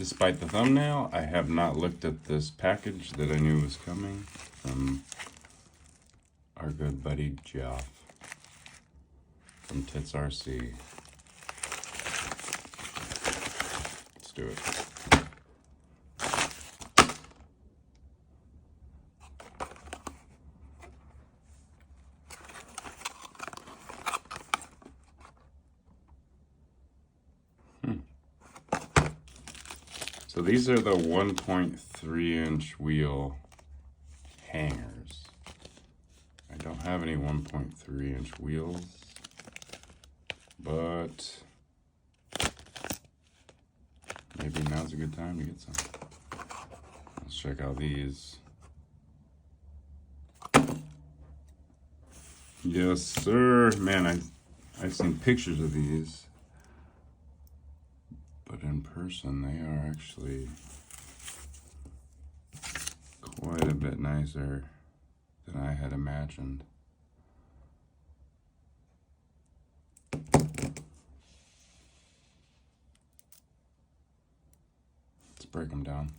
Despite the thumbnail, I have not looked at this package that I knew was coming from our good buddy Jeff from TiTs RC. Let's do it. So these are the 1.3-inch wheel hangers. I don't have any 1.3-inch wheels, but maybe now's a good time to get some. Let's check out these. Yes, sir. Man, I've seen pictures of these, but in person they are actually quite a bit nicer than I had imagined. Let's break them down.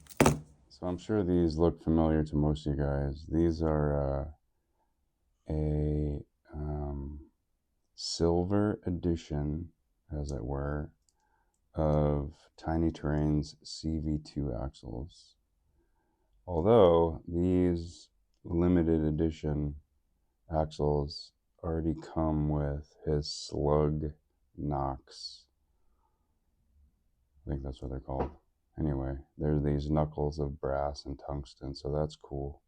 So I'm sure these look familiar to most of you guys. These are a silver edition, as it were, of Tiny Terrain's CV2 axles. Although these limited edition axles already come with his slug knocks. I think that's what they're called. Anyway, there's these knuckles of brass and tungsten, so that's cool.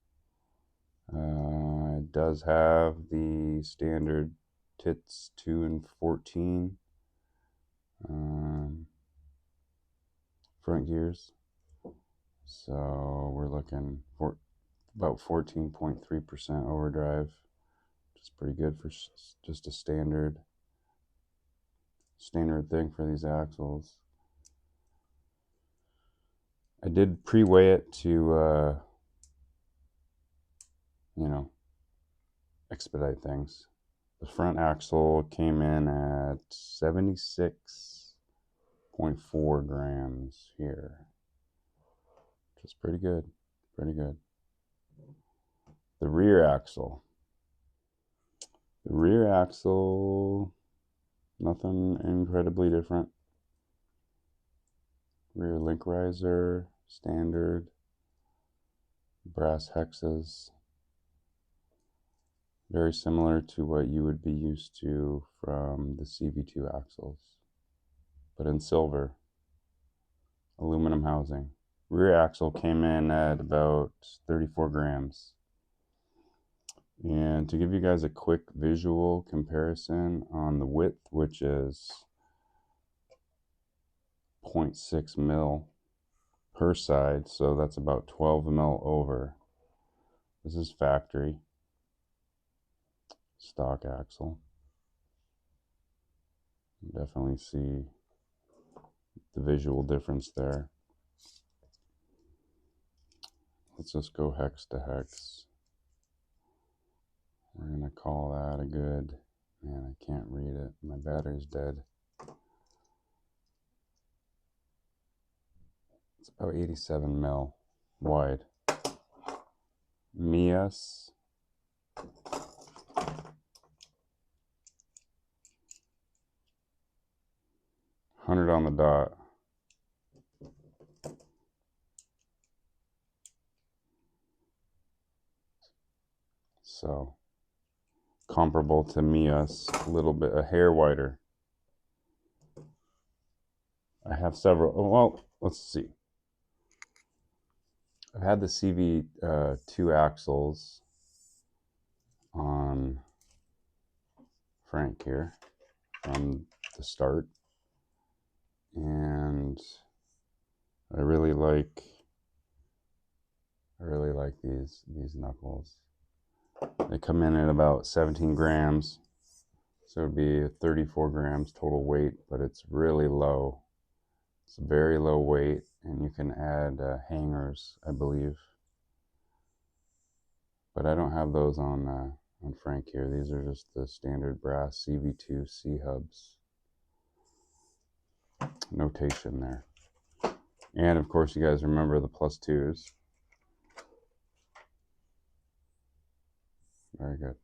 It does have the standard TiTs 2 and 14 front gears. So we're looking for about 14.3% overdrive, which is pretty good for just a standard thing for these axles. I did pre-weigh it to expedite things. The front axle came in at 76.4 grams here, which is pretty good, pretty good. The rear axle, nothing incredibly different. Rear link riser, standard, brass hexes. Very similar to what you would be used to from the CV2 axles, but in silver. Aluminum housing. Rear axle came in at about 34 grams. And to give you guys a quick visual comparison on the width, which is 0.6 mil per side, so that's about 12 mil over. This is factory. Stock axle. You definitely see the visual difference there. Let's just go hex to hex. We're gonna call that a good, man, I can't read it, my battery's dead. It's about 87 mil wide. Mias. $100 on the dot. So comparable to Mias, a little bit, a hair wider. I have several, well, let's see. I've had the CV2 axles on Frank here from the start, and I really like these knuckles. They come in at about 17 grams, so it'd be 34 grams total weight, but it's really low. It's very low weight, and you can add hangers, I believe. But I don't have those on Frank here. These are just the standard brass CV2 C hubs. Notation there. And of course, you guys remember the +2s. Very good.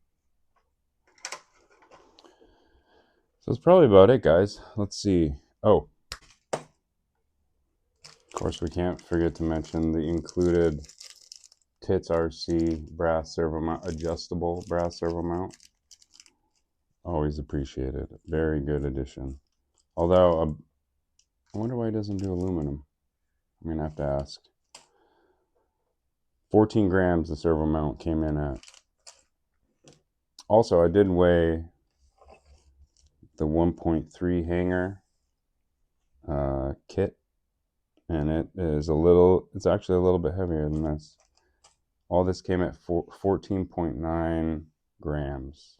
So that's probably about it, guys. Let's see. Oh, of course, we can't forget to mention the included TiTs RC brass servo mount, adjustable brass servo mount. Always appreciated. Very good addition. Although, I wonder why it doesn't do aluminum. I'm going to have to ask. 14 grams the servo mount came in at. Also, I did weigh the 1.3 hanger kit, and it is it's actually a little bit heavier than this. All this came at 14.9 grams.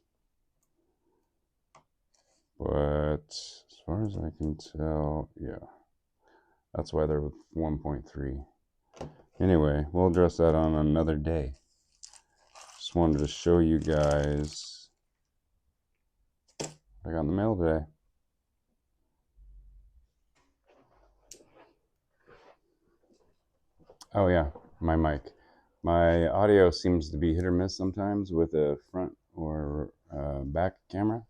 But as far as I can tell, yeah, that's why they're with 1.3. Anyway, we'll address that on another day. Just wanted to show you guys I got in the mail today. Oh yeah, my mic. My audio seems to be hit or miss sometimes with a front or back camera.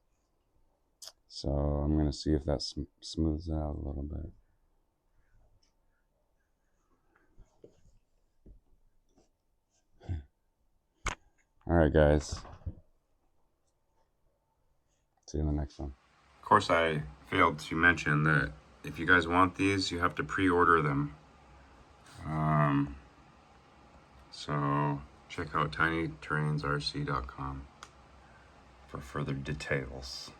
So I'm going to see if that smooths out a little bit. All right, guys. See you in the next one. Of course, I failed to mention that if you guys want these, you have to pre-order them. So check out TiTs RC.com for further details.